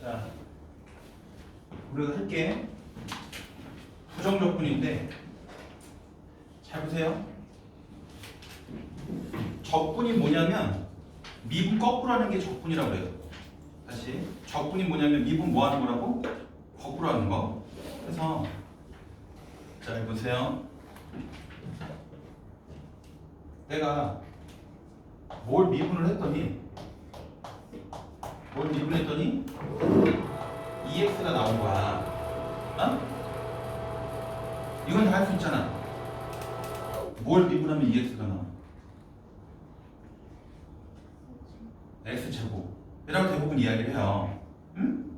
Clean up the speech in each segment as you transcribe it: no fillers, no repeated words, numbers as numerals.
자, 우리가 할게 부정적분인데 잘 보세요. 적분이 뭐냐면 미분 거꾸로 하는 게 적분이라고 그래요. 다시 적분이 뭐냐면 미분 뭐 하는 거라고? 거꾸로 하는 거. 그래서 잘 보세요. 내가 뭘 미분을 했더니 2x가 나온 거야. 어? 이건 다 할 수 있잖아. 뭘 미분하면 2x가 나와? x제곱 이라고 대부분 이야기를 해요. 응?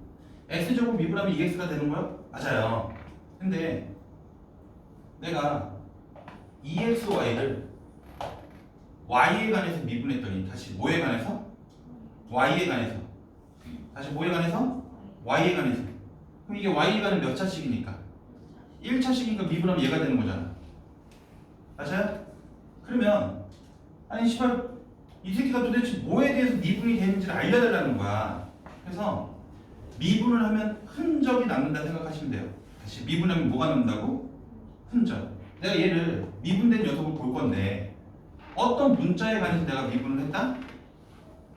x제곱 미분하면 2x가 되는 거야? 맞아요. 근데 내가 2xy를 y에 관해서 미분했더니 다시 뭐에 관해서? y에 관해서. 다시 뭐에 관해서? y에 관해서. 그럼 이게 y에 관해 몇 차씩이니까? 1차씩이니까 미분하면 얘가 되는 거잖아. 맞아요? 그러면 아니 시발 이 새끼가 도대체 뭐에 대해서 미분이 되는지를 알려달라는 거야. 그래서 미분을 하면 흔적이 남는다 생각하시면 돼요. 다시 미분하면 뭐가 남는다고? 흔적. 내가 얘를 미분된 녀석을 볼 건데 어떤 문자에 관해서 내가 미분을 했다?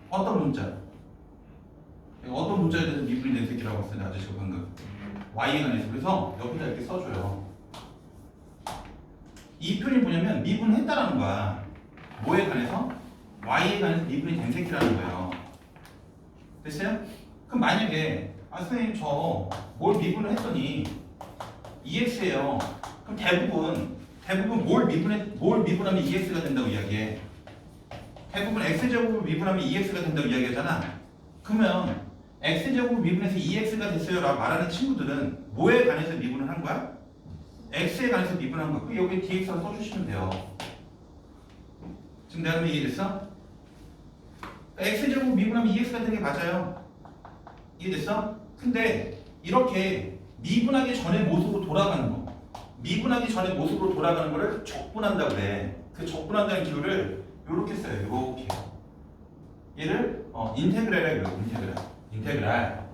어떤 문자? 어떤 문자에 대해서 미분이 된 새끼라고 했어요, 아저씨가 방금. y에 관해서. 그래서 옆에다 이렇게 써줘요. 이 표현이 뭐냐면 미분했다라는 거야. 뭐에 관해서? y에 관해서 미분이 된 새끼라는 거예요. 됐어요? 그럼 만약에 선생님 저 뭘 미분을 했더니 2x예요. 그럼 대부분 뭘 미분하면 2x가 된다고 이야기해. 대부분 x제곱을 미분하면 2x가 된다고 이야기하잖아. 그러면 x제곱을 미분해서 2x가 됐어요 라고 말하는 친구들은 뭐에 관해서 미분을 한 거야? x에 관해서 미분한 거야. 그럼 여기 dx라고 써주시면 돼요. 지금 내가 이해됐어? x제곱 미분하면 2x가 되는 게 맞아요. 이해됐어? 근데 이렇게 미분하기 전의 모습으로 돌아가는 거, 미분하기 전의 모습으로 돌아가는 거를 적분한다고 그래. 그 적분한다는 기호를 이렇게 써요. 이렇게. 얘를 인테그랄이라고 해요. 인테그랄.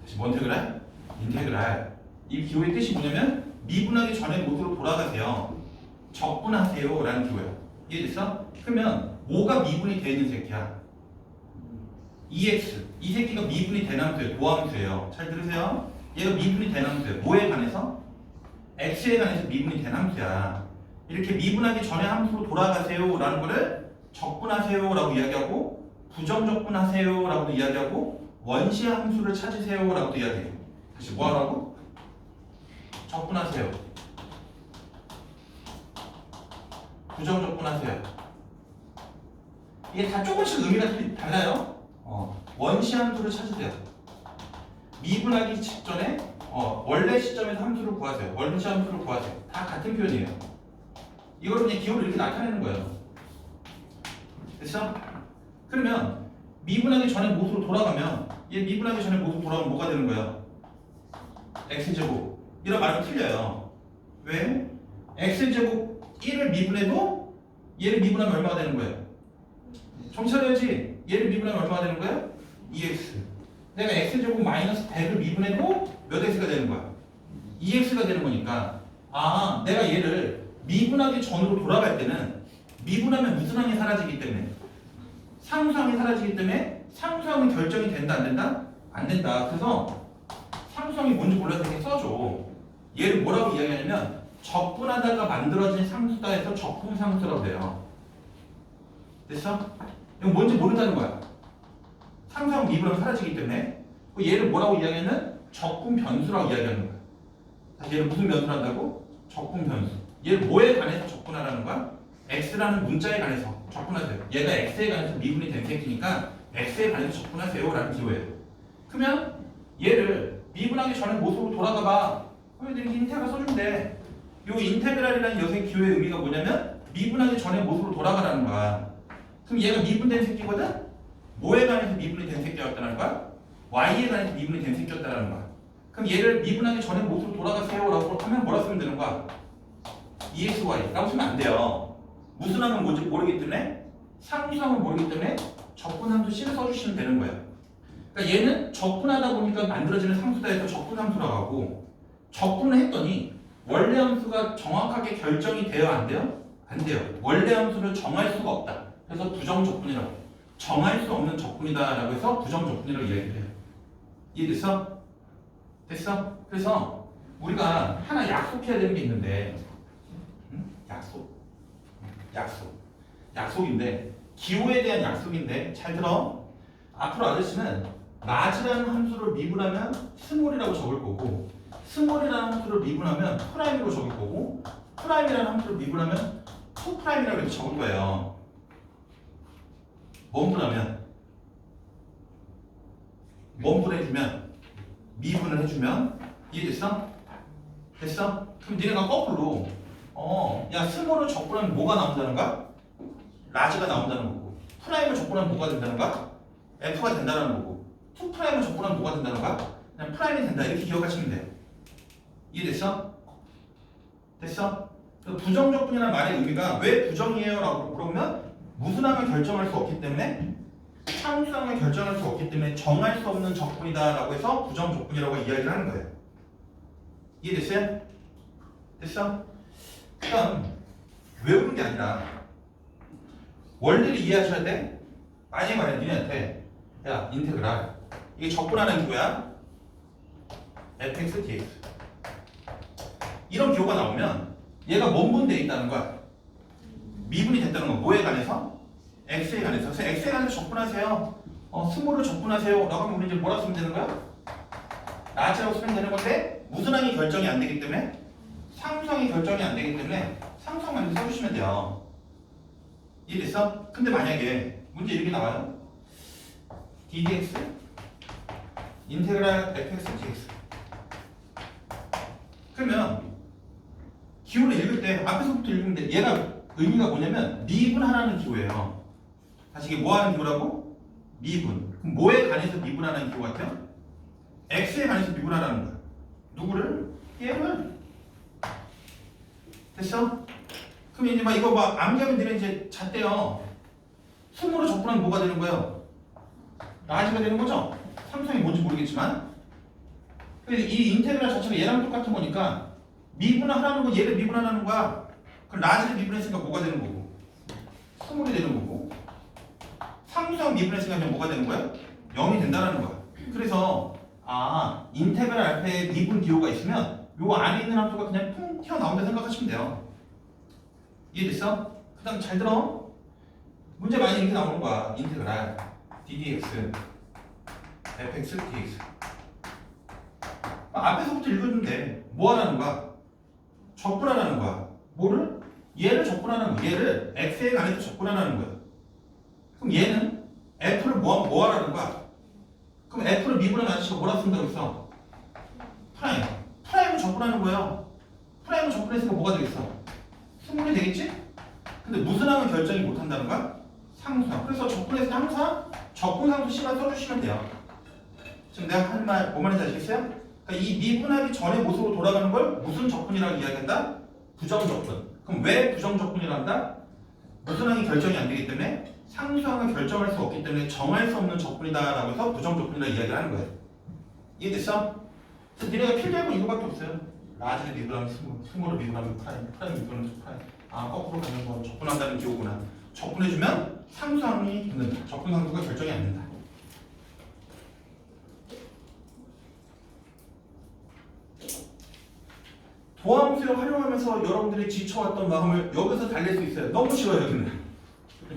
다시 뭐 인테그랄? 인테그랄. 이 기호의 뜻이 뭐냐면 미분하기 전의 모습으로 돌아가세요. 적분하세요 라는 기호예요. 이해됐어? 그러면 뭐가 미분이 되어 있는 새끼야? 2x. 이 새끼가 미분이 된 함수예요. 도함수예요. 잘 들으세요. 얘가 미분이 된 함수예요. 뭐에 관해서? x에 관해서 미분이 된 함수야. 이렇게 미분하기 전에 함수로 돌아가세요 라는 거를 적분하세요 라고 이야기하고 부정적분하세요 라고도 이야기하고 원시 함수를 찾으세요 라고도 이야기해요. 다시 뭐 하라고? 적분하세요. 부정적분하세요. 이게 다 조금씩 의미가 달라요. 원시 함수를 찾으세요. 미분하기 직전에 원래 시점에서 함수를 구하세요. 원시 함수를 구하세요. 다 같은 표현이에요. 이걸 그냥 기호를 이렇게 나타내는 거예요. 됐어? 그러면 미분하기 전에 모습으로 돌아가면 얘 미분하기 전에 모습으로 돌아가면 뭐가 되는 거예요? x제곱. 이런 말은 틀려요. 왜? x제곱 1을 미분해도 얘를 미분하면 얼마가 되는 거예요? 정찰해야지. 얘를 미분하면 얼마가 되는 거예요? 2x. 내가 x제곱 마이너스 100을 미분해도 몇 x가 되는 거야? 2x가 되는 거니까 내가 얘를 미분하기 전으로 돌아갈 때는 미분하면 무슨 항이 사라지기 때문에 상수항이 사라지기 때문에 상수항은 결정이 된다 안 된다? 안 된다. 그래서 상수항이 뭔지 몰라서 이렇게 써줘. 얘를 뭐라고 이야기하냐면 적분하다가 만들어진 상수다 해서 적분상수라고 돼요. 됐어? 이건 뭔지 모른다는 거야. 상수항은 미분하면 사라지기 때문에 얘를 뭐라고 이야기하면 적분변수라고 이야기하는 거야. 다시 얘를 무슨 변수를 한다고? 적분변수. 얘를 뭐에 관해서 적분하라는 거야? x라는 문자에 관해서 적분하세요. 얘가 x에 관해서 미분이 된 새끼니까 x에 관해서 적분하세요 라는 기호예요. 그러면 얘를 미분하기 전에 모습으로 돌아가봐. 그럼 이렇게 인테그랄 써주면 돼. 요 인테그랄이라는 녀석의 기호의 의미가 뭐냐면 미분하기 전에 모습으로 돌아가라는 거야. 그럼 얘가 미분된 새끼거든? 뭐에 관해서 미분이 된 새끼였다는 거야? y에 관해서 미분이 된 새끼였다는 거야. 그럼 얘를 미분하기 전에 모습으로 돌아가세요 라고 하면 뭐라 쓰면 되는 거야? EXY 라고 쓰면 안 돼요. 무슨 항은 뭔지 모르기 때문에 상수항은 모르기 때문에 적분함수 C를 써주시면 되는 거예요. 그러니까 얘는 적분하다 보니까 만들어지는 상수다 해서 적분함수라고 하고 적분을 했더니 원래 함수가 정확하게 결정이 돼요? 안 돼요? 안 돼요. 원래 함수를 정할 수가 없다. 그래서 부정적분이라고 해요. 정할 수 없는 적분이다라고 해서 부정적분이라고 이야기를 해요. 이해됐어? 됐어? 그래서 우리가 하나 약속해야 되는 게 있는데 약속인데 기호에 대한 약속인데 잘 들어. 앞으로 아저씨는 라지라는 함수를 미분하면 스몰이라고 적을 거고 스몰이라는 함수를 미분하면 프라임으로 적을 거고 프라임이라는 함수를 미분하면 2프라임이라고 이렇게 적을 거예요. 원분을 해주면 미분을 해주면 이해됐어? 됐어? 그럼 니네가 거꾸로 야 스몰을 적분하면 뭐가 나온다는가? 라지가 나온다는 거고 프라임을 적분하면 뭐가 된다는가? F가 된다는 거고 2프라임을 적분하면 뭐가 된다는가? 그냥 프라임이 된다 이렇게 기억하시면 돼요. 이해됐어? 됐어? 부정적분이라는 말의 의미가 왜 부정이에요? 라고 물어보면 무슨 항을 결정할 수 없기 때문에 상수항을 결정할 수 없기 때문에 정할 수 없는 적분이다 라고 해서 부정적분이라고 이야기를 하는 거예요. 이해됐어요? 됐어? 그럼 외우는 게 아니라 원리를 이해하셔야 돼. 만약에 말해 니네한테 야 인테그랄 이게 적분하는 기호야 fx dx 이런 기호가 나오면 얘가 원분되어 있다는 거야. 미분이 됐다는 거. 뭐에 관해서? x에 관해서. 그래서 x에 관해서 적분하세요. 스몰을 적분하세요 라고 하면 우리 이제 뭐라 쓰면 되는 거야? 라지라고 쓰면 되는 건데 무슨 항이 결정이 안 되기 때문에 상수항이 결정이 안 되기 때문에 상수항만 써주시면 돼요. 이해됐어? 근데 만약에 문제 이렇게 나와요. ddx 인테그랄 fx dx 그러면 기호를 읽을 때 앞에서부터 읽는데 얘가 의미가 뭐냐면 미분하라는 기호예요. 다시 이게 뭐하는 기호라고? 미분. 그럼 뭐에 관해서 미분하라는 기호 같아요? x에 관해서 미분하라는 거야. 누구를? 얘를. 됐어? 그럼 이제 막 이거 막 암기하면 되는 이제 잣대요. 스몰로 적분하면 뭐가 되는 거예요? 라지가 되는 거죠? 삼성이 뭔지 모르겠지만 이 인테그랄 자체가 얘랑 똑같은 거니까 미분하라는 건 얘를 미분하라는 거야. 그럼 라지를 미분했으니까 뭐가 되는 거고 스몰이 되는 거고 상수항 미분했으니까 뭐가 되는 거야? 0이 된다는 거야. 그래서 인테그랄 알파에 미분 기호가 있으면 요 안에 있는 함수가 그냥 풍 튀어나온다 생각하시면 돼요. 이해됐어? 그 다음 잘 들어. 문제 많이 이렇게 나오는 거야. 인테그랄 ddx fx dx 앞에서부터 읽었는데 뭐 하라는 거야? 적분하라는 거야. 뭐를? 얘를 적분하는 거야. 얘를 x에 관해서 적분하라는 거야. 그럼 얘는 f를 뭐 하라는 거야? 그럼 f를 미분한 아저씨가 뭐라 쓴다고 했어? 프라임. 프라임을 적분하는 거예요. 프라임을 적분했으니까 뭐가 되겠어? 스몰이 되겠지? 근데 무슨 항은 결정이 못한다는 거야? 상수항. 그래서 적분했을 때 항상 적분상수 C만 써주시면 돼요. 지금 내가 하는 말 뭐 말인지 아시겠어요? 그러니까 이 미분하기 전의 모습으로 돌아가는 걸 무슨 적분이라고 이야기한다? 부정적분. 그럼 왜 부정적분이라고 한다? 무슨 항이 결정이 안 되기 때문에 상수항을 결정할 수 없기 때문에 정할 수 없는 적분이다라고 해서 부정적분이라고 이야기를 하는 거예요. 이해됐어? 그래서 니네가 필기할 건 이거밖에 없어요. 라지를 미분하면 스몰을 미분하면 프라임 미분하면 프라임. 거꾸로 가는 건 적분한다는 기호구나. 적분해주면 상수항이 된다. 적분상수가 결정이 안 된다. 도함수를 활용하면서 여러분들이 지쳐왔던 마음을 여기서 달랠 수 있어요. 너무 쉬워요, 여기는.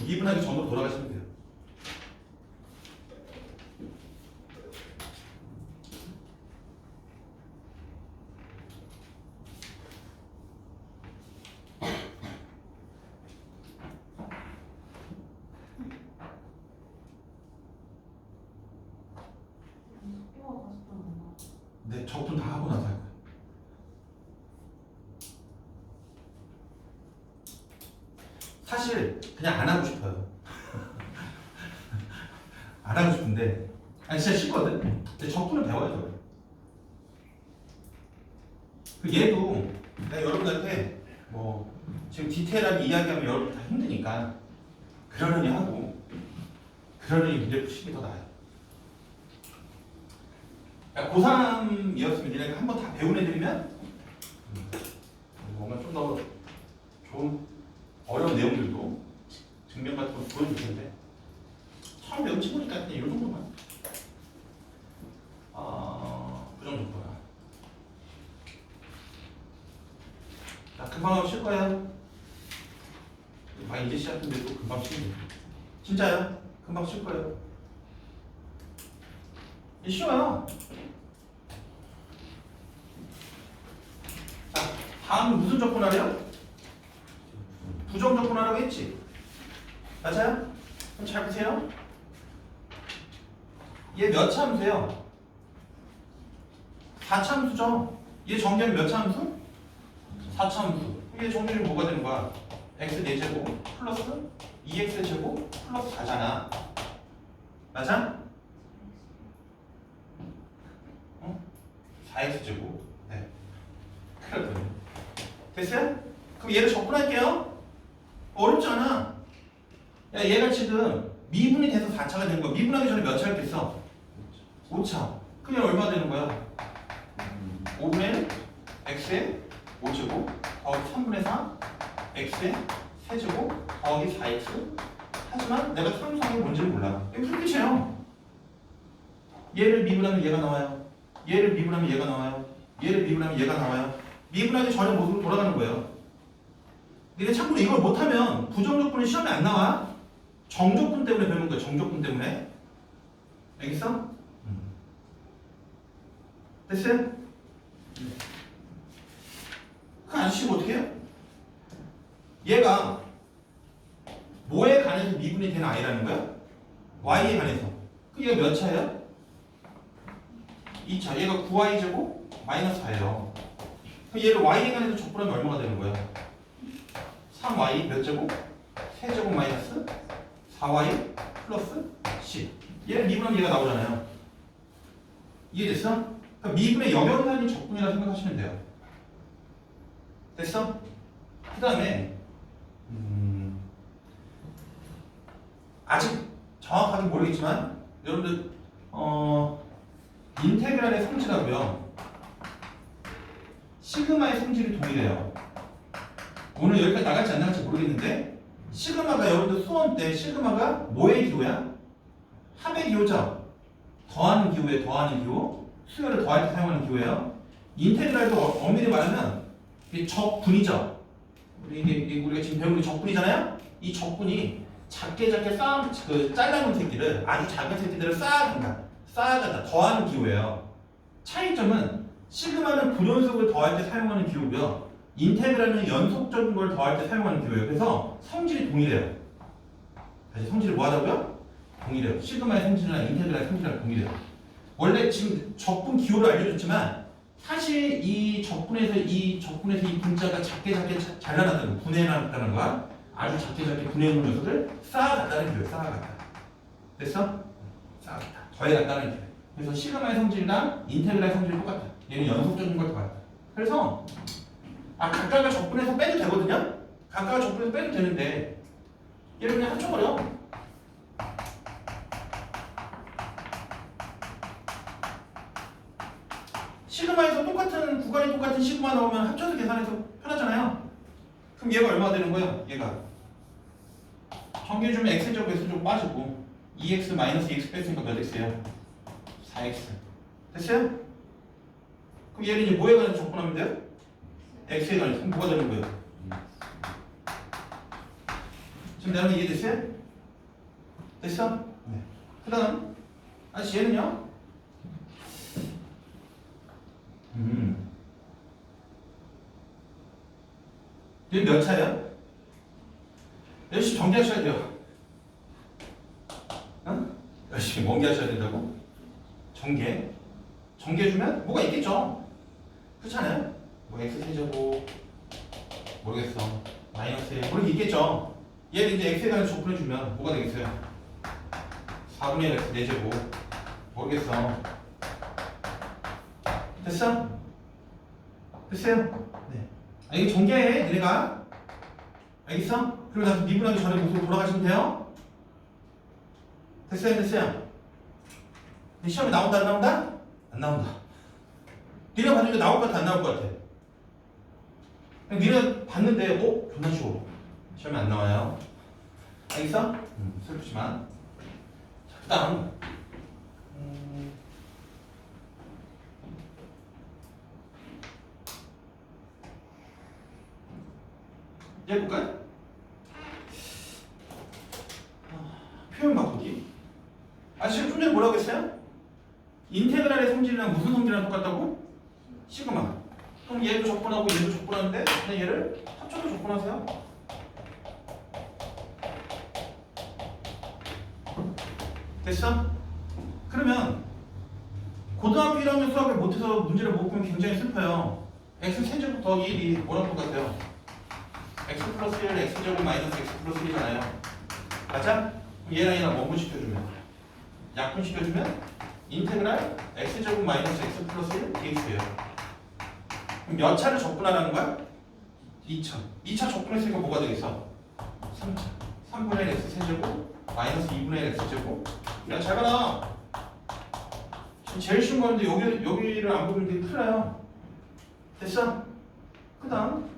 미분하기 전으로 돌아가시면 돼요. 네, 적분 다 하고 나서 할 거예요. 사실 그냥 안 하고 싶어요. 안 하고 싶은데 진짜 쉽거든. 근데 적분을 배워야죠. 그 얘도 내가 여러분한테 뭐 지금 디테일하게 이야기하면 여러분 다 힘드니까 그러려니 하고 그러려니 문제 푸시는 게 더 나아요. 그러니까 고3이었으면 니네가 한번 다 배운 애들이면 뭔가 좀 더 좋은 어려운 내용들도 증명 같은 거 보여줄 텐데 처음 배운 친구니까 그냥 이 정도만 부정조건. 자, 금방 하고 쉴 거야. 이제 시작인데도 금방 쉬는데 진짜요? 금방 쉴 거예요. 쉬워요. 자, 다음은 무슨 조건하래요? 부정 조건하라고 했지? 맞아요? 그럼 잘 보세요. 얘 몇 참수예요? 4참수죠? 얘 정렬 몇 참수? 4참수. 얘 정렬이 뭐가 되는 거야? x 4제곱 플러스 2x 제곱 플러스 4잖아. 맞아? 4x 제곱. 네. 그렇군요. 됐어요? 그럼 얘를 접근할게요. 어렵지 않아. 야, 얘가 지금 미분이 돼서 4차가 된 거야. 미분하기 전에 몇 차를 뺐어? 5차. 그럼 얘 얼마 되는 거야? 5분의 x의 5제곱 더하기 3분의 4 x의 세제곱 더하기 4x. 하지만 내가 삼성이 뭔지를 몰라. 이거 풀기체요. 얘를 미분하면 얘가 나와요. 얘를 미분하면 얘가 나와요. 얘를 미분하면 얘가 나와요. 미분하기 전에 모습으로 돌아가는 거예요. 근데 참고로 이걸 못하면 부정조건이 시험에 안 나와. 정조건 때문에 배우는 거야. 정조건 때문에. 알겠어? 됐어요? 그 아저씨가 어떻게 해요? 얘가 뭐에 관해서 미분이 되는 아이라는 거야? y에 관해서. 그 얘가 몇 차예요? 2차. 얘가 9y제곱 마이너스 4예요. 그 얘를 y에 관해서 적분하면 얼마가 되는 거야? 3y 몇 제곱? 세제곱 마이너스 4y 플러스 10. 얘를 미분하면 얘가 나오잖아요. 이해됐어? 그러니까 미분의 영역이라는 적분이라고 생각하시면 돼요. 됐어? 그 다음에 아직 정확하게 모르겠지만 여러분들 인테그랄의 성질하고요 시그마의 성질이 동일해요. 오늘 여기까지 나갈지 안 나갈지 모르겠는데 시그마가 여러분들 수원 때 시그마가 뭐의 기호야? 합의 기호죠. 더하는 기호에 더하는 기호. 수열을 더할 때 사용하는 기호예요. 인테그랄도 엄밀히 말하면 이게 적분이죠. 우리가 지금 배우는 게 적분이잖아요. 이 적분이 작게 잘라놓은 새끼를 아주 작은 새끼들을 쌓아간다. 더하는 기호예요. 차이점은 시그마는 불연속을 더할 때 사용하는 기호고요. 인테그랄은 연속적인 걸 더할 때 사용하는 기호예요. 그래서 성질이 동일해요. 다시 성질이 뭐하다고요? 동일해요. 시그마의 성질이나 인테그랄의 성질이랑 동일해요. 원래 지금 적분 기호를 알려줬지만 사실 이 적분에서 이 분자가 작게 잘라놨다는 분해해놨다는 거야. 아주 작게 분해해놓은 녀석을 쌓아갔다는 기호예요. 쌓아갔다. 됐어? 쌓아갔다. 더해갔다는 기호예요. 그래서 시그마의 성질이랑 인테그랄의 성질이 똑같아. 얘는 연속적인 걸 더한다. 그래서 각각을 적분해서 빼도 되거든요? 각각을 적분해서 빼도 되는데 얘를 그냥 합쳐버려. 시그마에서 구간이 똑같은 시그마 나오면 합쳐서 계산해서 편하잖아요. 그럼 얘가 얼마가 되는 거야? 얘가 정규해주면 x제곱 x제곱 빠지고 2x 마이너스 2x 뺐으니까 몇 x예요? 4x. 됐어요? 그럼 얘를 이제 뭐에 관해서 적분하면 돼요? x에 관해서. 그럼 뭐가 되는 거예요? 지금 내가 이해됐어요? 됐어? 네. 그 다음 아저씨 얘는요? 얘 몇 차야? 열심히 정리하셔야 돼요. 열심히 mon기하셔야 된다고? 정리해주면 뭐가 있겠죠? 그렇잖아요? 뭐 x세제곱 모르겠어 마이너스 모르게 있겠죠? 얘를 이제 x에 관해서 적분해주면 뭐가 되겠어요? 4분의 1 x 4제곱 모르겠어. 됐어? 됐어요? 네. 이게 전개해, 얘네가. 알겠어? 그리고 나서 미분하기 전에 모습으로 돌아가시면 돼요? 됐어요? 시험에 나온다, 안 나온다? 안 나온다. 니네 봤는데 나올 것 같아, 안 나올 것 같아? 니네 봤는데 존나 쉬워. 시험에 안 나와요. 알겠어? 슬프지만. 자, 그 다음 얘 볼까요? 표현 바꾸기. 지금 좀 전에 뭐라고 했어요? 인테그랄의 성질이랑 무슨 성질이랑 똑같다고? 시그마. 그럼 얘도 적분하고 얘도 적분하는데 그냥 얘를 합쳐서 적분하세요. 됐어? 그러면 고등학교 1학년 수학을 못해서 문제를 못 풀면 굉장히 슬퍼요. x 세제곱 더하기 1이 뭐랑 똑같아요? x 플러스 1, x제곱 마이너스 x 플러스 1이잖아요. 맞아? 얘랑 얘랑 원분 시켜주면 약분 시켜주면 인테그랄 x제곱 마이너스 x 플러스 1 dx예요. 그럼 몇 차를 적분하라는 거야? 2차. 2차 적분했으니까 뭐가 되겠어? 3차. 3분의 1 x 세제곱 마이너스 2분의 1 x제곱. 야, 잘 봐라. 지금 제일 쉬운 건데 여기를 안 보면 되게 큰일 나요. 됐어? 그 다음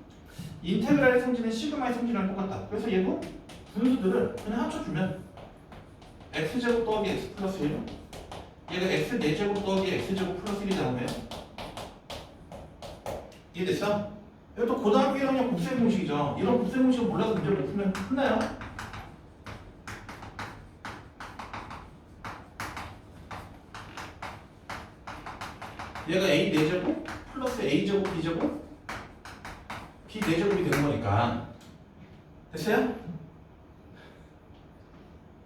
인테그랄의 성질은 시그마의 성질이랑 똑같다. 그래서 얘도 분수들을 그냥 합쳐주면 x제곱 더하기 x 플러스 1 얘가 x 4제곱 더하기 x제곱 플러스 1이잖아요. 이해됐어? 이것도 고등학교 1학년 곱셈 공식이죠. 이런 곱셈 공식을 몰라서 문제를 못 풀면 끝나요. 얘가 a 4제곱 플러스 a제곱 b제곱 b 4제곱이 되는 거니까. 됐어요?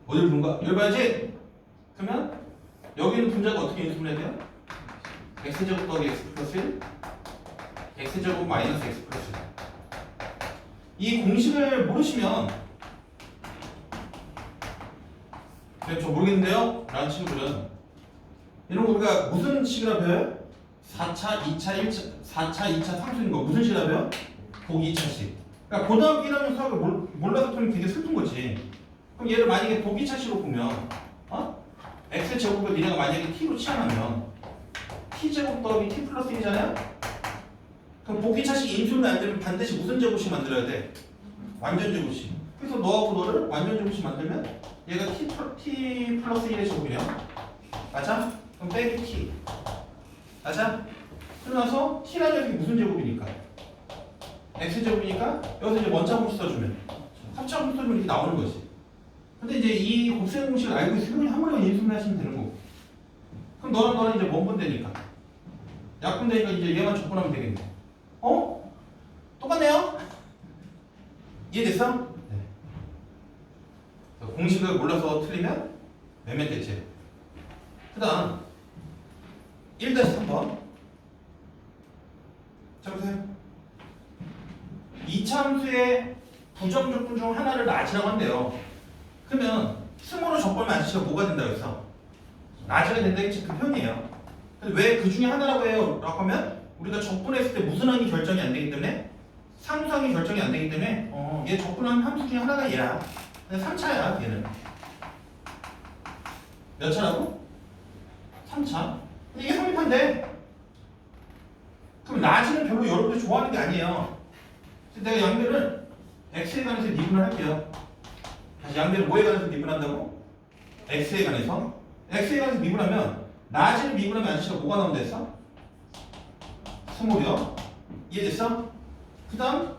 어딜 부른가? 여기 봐야지. 그러면 여기는 분자가 어떻게 인수분해야 돼요? x제곱 더하기 x 플러스 1 x제곱 마이너스 x 플러스 1. 이 공식을 모르시면 저 모르겠는데요? 라는 친구들은 이런 거 우리가 무슨 식이라 배워요? 4차, 2차, 1차, 4차, 2차, 3차인 거 무슨 식이라 배워? 보기 2차식. 그러니까 고등학교 1학년 수학을 몰라서 풀면 되게 슬픈 거지. 그럼 얘를 만약에 보기 2차식으로 보면 x제곱을 니네가 만약에 t로 치환하면 t제곱 더하기 t 플러스 1이잖아요? 그럼 보기 2차식 인수분해 안 되면 반드시 무슨 제곱식 만들어야 돼? 완전 제곱식. 그래서 너하고 너를 완전 제곱식 만들면 얘가 t 플러스 1의 제곱이네요. 맞아? 그럼 빼기 t. 맞아? 그러면서 t라는 녀석이 무슨 제곱이니까? x제곱이니까 여기서 이제 원차 공식 써주면 합차 공식 써주면 이렇게 나오는 거지. 근데 이제 이 곱셈 공식을 알고 있으면 한 번에 인수분해 하시면 되는 거고. 그럼 너랑 이제 원분 되니까 약분 되니까 이제 얘만 적분하면 되겠네. 똑같네요? 이해됐어? 네. 공식을 몰라서 틀리면 몇몇대째. 그 다음 1-3번 자 보세요. 이차함수의 부정적분 중 하나를 나지라고 한대요. 그러면 스몰로 적분하면 안시가 뭐가 된다고 했어? 나지가 된다는 게 그 표현이에요. 근데 왜 그 중에 하나라고 해요? 라고 하면 우리가 적분했을 때 무슨 항이 결정이 안 되기 때문에 상수항이 결정이 안 되기 때문에 얘 적분한 함수 중에 하나가 얘야. 근데 3차야 얘는. 몇 차라고? 3차. 근데 이게 성립한데 그럼 나지는 별로 여러분들이 좋아하는 게 아니에요. 그래서 내가 양변을 x에 관해서 미분을 할게요. 다시 양변을 뭐에 관해서 미분한다고? x에 관해서. x에 관해서 미분하면 나지를 미분하면 아저씨가 뭐가 나온다 했어? 스몰이요. 이해됐어? 그 다음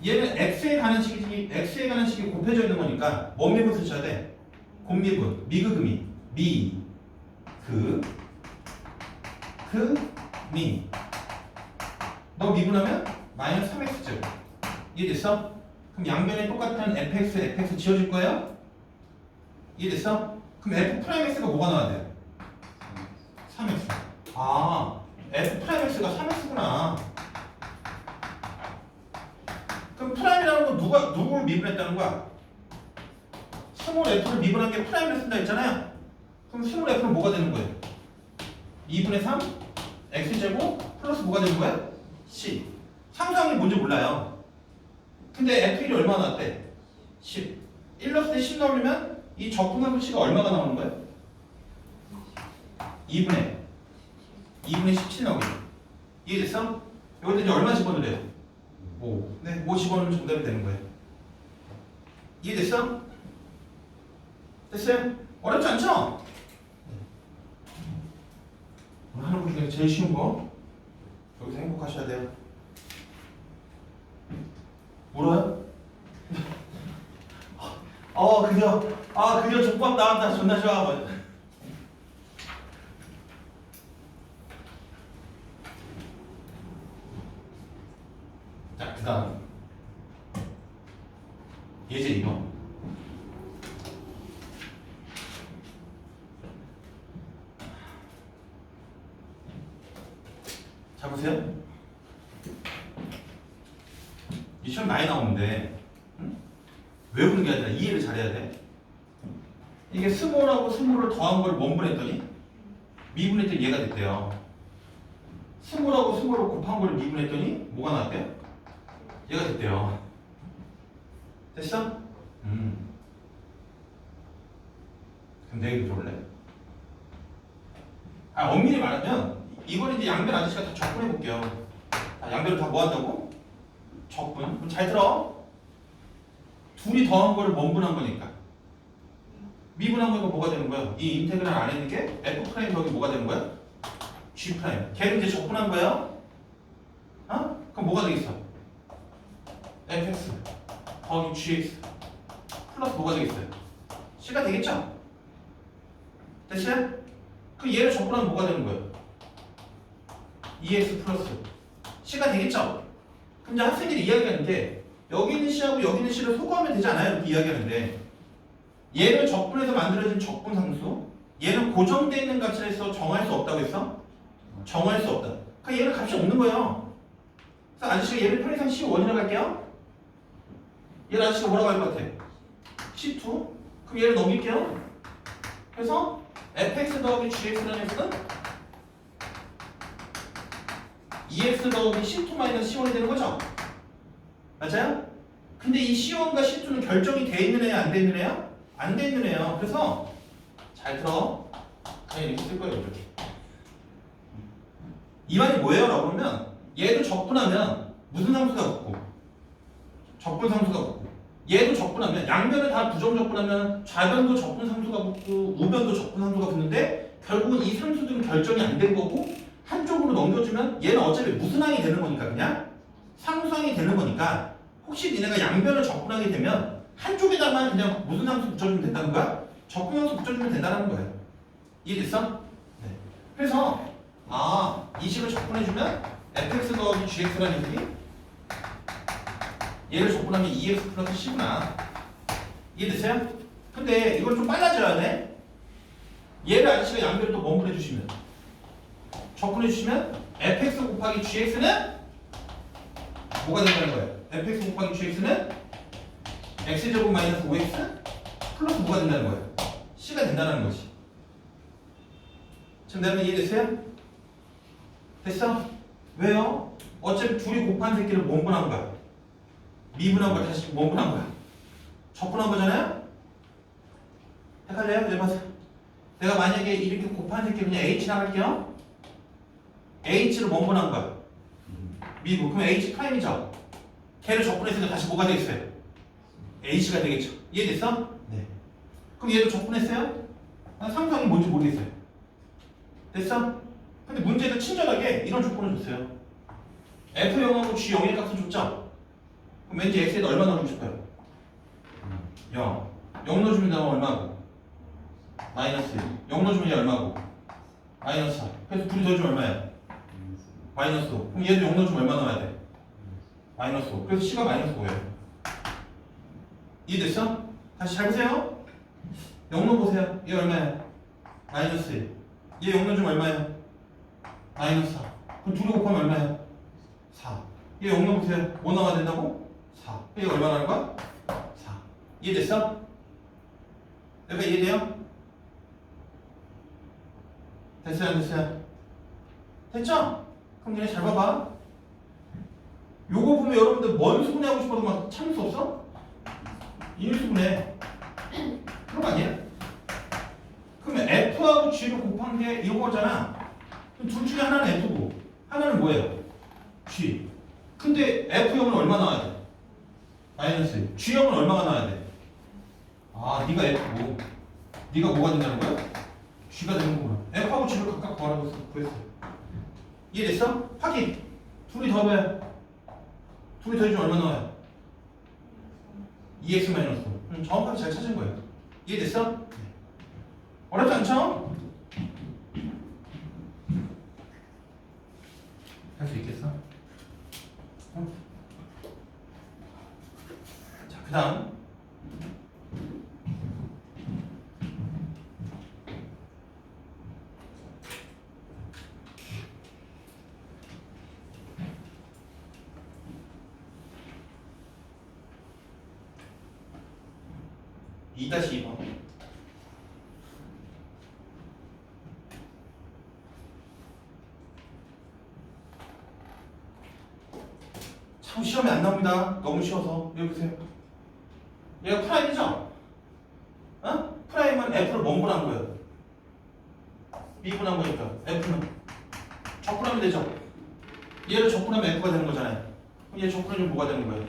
얘는 x에 관한 식이 곱해져 있는 거니까 뭔 미분 쓰셔야 돼? 곱미분, 미그금이 미 너 미분하면 마이너스 3x제곱. 이해됐어? 그럼 양변에 똑같은 fx 지워줄 거예요? 이해됐어? 그럼 f'x가 뭐가 나와야 돼? 3x. f'x가 3x구나. 그럼 프라임이라는 건 누구를 미분했다는 거야? 스몰 f를 미분한 게 프라임을 쓴다 했잖아요. 그럼 스몰 f는 뭐가 되는 거예요? 2분의 3 x제곱 플러스 뭐가 되는 거야? c. 상수항이 뭔지 몰라요. 근데 f1이 얼마 나왔대? 10. 1 넣었을 때 10 넣으면 이 적분함수 c가 얼마가 나오는 거예요? 2분의 2분의 17 나오겠네. 이해됐어? 여기다 이제 얼마 집어넣으래요? 5. 네, 5 집어넣으면 정답이 되는 거예요. 이해됐어? 됐어요? 어렵지 않죠? 오늘 하는 것 중에 제일 쉬운 거. 여기서 행복하셔야 돼요. 울어요? 드디어 족밥 나왔다. 존나 좋아. 자, 그 다음 예제 이거. 자, 보세요. 이 시험 많이 나오는데 외우는 게 아니라 이해를 잘해야 돼. 이게 스몰하고 스몰을 더한 걸 원분했더니 미분했더니 얘가 됐대요. 스몰하고 스몰을 곱한 걸 미분했더니 뭐가 나왔대요? 얘가 됐대요. 됐어? 그럼 내 얘기 들어볼래? 엄밀히 말하면 이걸 이제 양변 아저씨가 다 적분해 볼게요. 양변을 다 모았다고? 적분. 그럼 잘 들어. 둘이 더한 거를 원분한 거니까. 미분한 거니까 뭐가 되는 거야? 이 인테그랄 안에 있는 게 F 프라임 더하기 뭐가 되는 거야? G 프라임. 걔를 이제 적분한 거야. 그럼 뭐가 되겠어? fx 더하기 gx 플러스 뭐가 되겠어요? c가 되겠죠? 됐어요? 그 얘를 적분하면 뭐가 되는 거예요? 2x 플러스 c가 되겠죠? 그럼 이제 학생들이 이야기하는 게 여기 있는 c하고 여기 있는 c를 소거하면 되지 않아요? 이렇게 이야기하는데 얘를 적분해서 만들어진 적분상수 얘는 고정되어 있는 값을 해서 정할 수 없다고 했어? 정할 수 없다. 그러니까 얘는 값이 없는 거예요. 그래서 아저씨가 얘를 편의상 C1이라고 할게요. 얘를 아저씨가 뭐라고 할 것 같아? C2? 그럼 얘를 넘길게요. 그래서 fx 더하기 gx라는 녀석은 2x 더하기 C2-C1이 되는 거죠? 맞아요? 근데 이 C1과 C2는 결정이 돼 있는 애야? 안 돼 있는 애야? 안 돼 있는 애야. 그래서 잘 들어. 그냥 이렇게 쓸 거예요. 이렇게. 이 말이 뭐예요? 라고 하면 얘도 적분하면 무슨 상수가 붙고 적분상수가 붙고 얘도 적분하면 양변을 다 부정적분하면 좌변도 적분상수가 붙고 우변도 적분상수가 붙는데 결국은 이 상수들은 결정이 안 된 거고 한쪽으로 넘겨주면 얘는 어차피 무슨 항이 되는 거니까 그냥 상수항이 되는 거니까 혹시 니네가 양변을 적분하게 되면 한쪽에다만 그냥 무슨 상수 붙여주면 된다는 거야? 적분상수 붙여주면 된다는 거예요. 이해됐어? 네. 그래서 이 식을 적분해주면 fx 더하기 gx라는 녀석이 얘를 적분하면 2x 플러스 c구나. 이해됐어요? 근데 이걸 좀 빨라져야 돼. 얘를 아저씨가 양변을 또 원분해주시면 적분해주시면 fx 곱하기 gx는 뭐가 된다는 거예요? fx 곱하기 gx는 x제곱 마이너스 5x 플러스 뭐가 된다는 거예요? c가 된다는 거지. 지금 내가 이해됐어요? 됐어? 왜요? 어차피 둘이 곱한 새끼를 원분한 거야. 미분한 걸 다시 원분한 거야. 적분한 거잖아요? 헷갈려요? 해봐서. 내가 만약에 이렇게 곱한 새끼 그냥 H라 할게요. H를 원분한 거야. 미분. 그럼 H 프라임이죠? 걔를 적분했으니까 다시 뭐가 되겠어요? H가 되겠죠. 이해됐어? 네. 그럼 얘를 적분했어요? 난 상상이 뭔지 모르겠어요. 됐어? 근데 문제는 친절하게 이런 조건을 줬어요. F0하고 G0의 값을 줬죠? 그럼 왠지 X에다 얼마 넣어주고 싶어요? 0. 0 넣어주면 나면 얼마고? 마이너스 1. 0 넣어주면 얘 얼마고? 마이너스 4. 그래서 둘이 더해주면 얼마야? 마이너스 5. 그럼 얘도 0 넣어주면 얼마 넣어야 돼? 마이너스 5. 그래서 C가 마이너스 5예요. 이해됐어? 다시 잘 보세요. 0 넣어보세요. 얘 얼마야? 마이너스 1. 얘 0 넣어주면 얼마야? 마이너스 4. 그럼 둘이 곱하면 얼마야? 4. 얘 0 넣어보세요. 5 나와야 된다고? 4. 얘가 얼마 나는 거야? 4. 이해됐어? 내가 이해돼요? 됐어요? 안 됐어요? 됐죠? 그럼 얘네 잘 봐봐. 요거 보면 여러분들 뭔 수분해 하고 싶어도 막 참을 수 없어? 인수분해. 그런 거 아니야? 그러면 F하고 G를 곱한 게 이거잖아. 그럼 둘 중에 하나는 F고 하나는 뭐예요? G. 근데 F0은 얼마 나와야 돼? 마이너스. G형은 얼마가 나와야 돼? 아, 네가 F고 네가 뭐가 된다는 거야? G가 되는 거구나. F하고 G를 각각 구하라고 그랬어. 이해됐어? 확인. 둘이 더하면 둘이 더해주면 얼마 나와요? 2x 마이너스. 정확하게 잘 찾은 거예요. 이해됐어? 네. 어렵지 않죠? 할 수 있겠어? 자, 그 다음 2-2번. 참 시험에 안 나옵니다. 너무 쉬워서. 여기 보세요. 얘가 프라임이죠? 어? 프라임은 F를 뭔분한 거예요? 미분한 거니까 F는 적분하면 되죠? 얘를 적분하면 F가 되는 거잖아요. 그럼 얘 적분하면 뭐가 되는 거예요?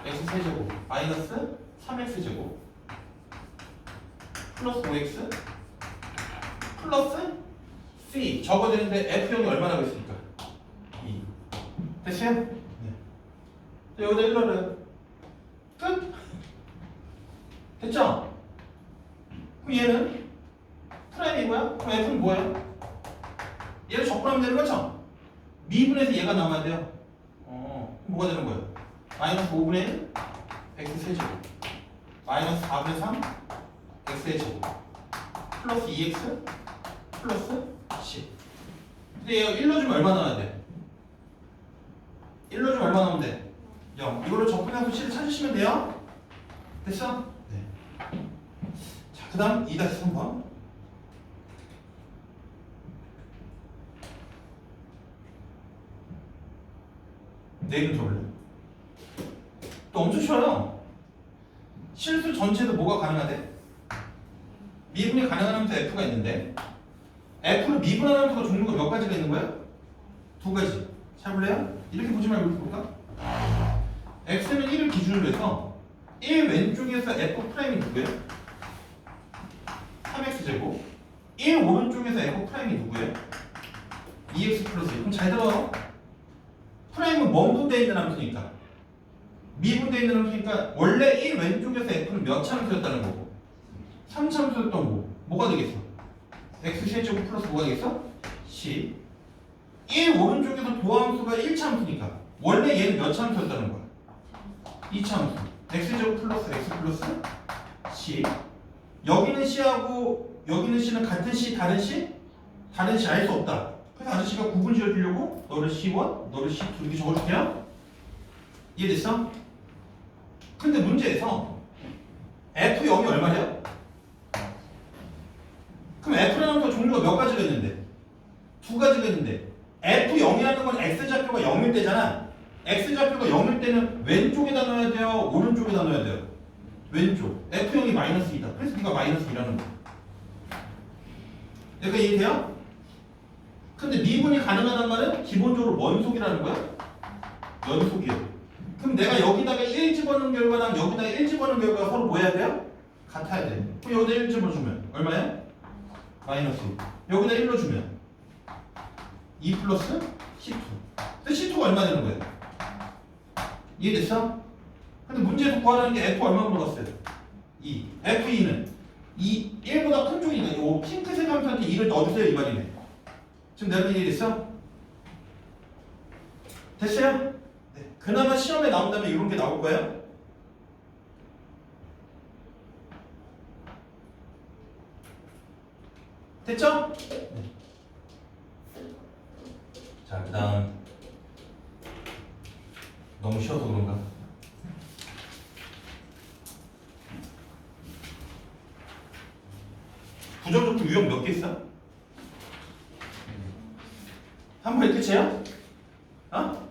X세제곱 마이너스 3X제곱 플러스 5X 플러스 C 적어되는데 F형이 얼마나 있으니까? 2. 됐어요? 네. 여기다 1로를 끝! 됐죠? 그럼 얘는 프라임이고요. 그럼 F는 뭐예요? 얘를 적분하면 되는 거죠? 미분에서 얘가 나와야 돼요. 뭐가 되는 거예요? 마이너스 5분의 1 X세제곱 마이너스 4분의 3 X세제곱 플러스 2X 플러스 C. 근데 얘가 1로 주면 얼마 나와야 돼? 1로 주면 얼마 나오면 돼? 0. 이걸로 적분해서 C를 찾으시면 돼요. 됐어? 네. 자, 그 다음 2-3번. 내 이름 줘볼래? 또 엄청 쉬워요. 실수 전체도 뭐가 가능하대? 미분이 가능한 함수 F가 있는데 F를 미분하는 함수가 종류가 몇 가지가 있는 거야? 2가지. 잘 볼래요? 이렇게 보지 말고 이렇게 볼까? X는 1을 기준으로 해서 1 왼쪽에서 F 프라임이 누구예요? 3X제곱 1 오른쪽에서 F 프라임이 누구예요? 2X 플러스 1. 그럼 잘 들어. 프라임은 뭔 분대에 있는 함수니까 미분대에 있는 함수니까 원래 1 왼쪽에서 F는 몇 참수였다는 거고 3참수였던 거 뭐가 되겠어? X세제곱 플러스 뭐가 되겠어? C 1 오른쪽에서 도함수가 1참수니까 원래 얘는 몇 참수였다는 거야? 2참수 X제곱 플러스 X 플러스 C 여기는 C하고 여기는 C는 같은 C 다른 C? 다른 C 알 수 없다. 그래서 아저씨가 구분 지어주려고 너를 C1, 너를 C2 이렇게 적어줄게요. 이해됐어? 근데 문제에서 F0이 얼마래요? 그럼 F라는 거 종류가 몇 가지가 있는데? 2가지가 있는데 F0이라는 건 X좌표가 0일 때잖아. X좌표가 0일 때는 왼쪽에다 넣어야 돼요? 오른쪽에다 넣어야 돼요? 왼쪽. F0이 마이너스 2다. 그래서 네가 마이너스 2라는 거야. 내가 이해돼요? 근데 미분이 가능하단 말은 기본적으로 원속이라는 거야? 연속이에요. 그럼 내가 여기다가 1 집어넣은 결과랑 여기다가 1 집어넣은 결과가 서로 뭐 해야 돼요? 같아야 돼. 그럼 여기다 1 집어주면 얼마야? 마이너스 2. 여기다 1로 주면 2 플러스 C2. 근데 C2가 얼마 되는 거예요? 이해됐어? 근데 문제에서 구하라는 게 F 얼마 물어봤어요? 2. F2는 1보다 큰 쪽이니까 이 핑크색 함수한테 2를 넣어주세요 이 말이네. 지금 내가 이해됐어? 됐어요? 네. 그나마 시험에 나온다면 이런 게 나올 거예요. 됐죠? 네. 자, 그 다음 너무 쉬워서 그런가? 부정적분 유형 몇 개 있어? 한 번에 끝이에요? 어?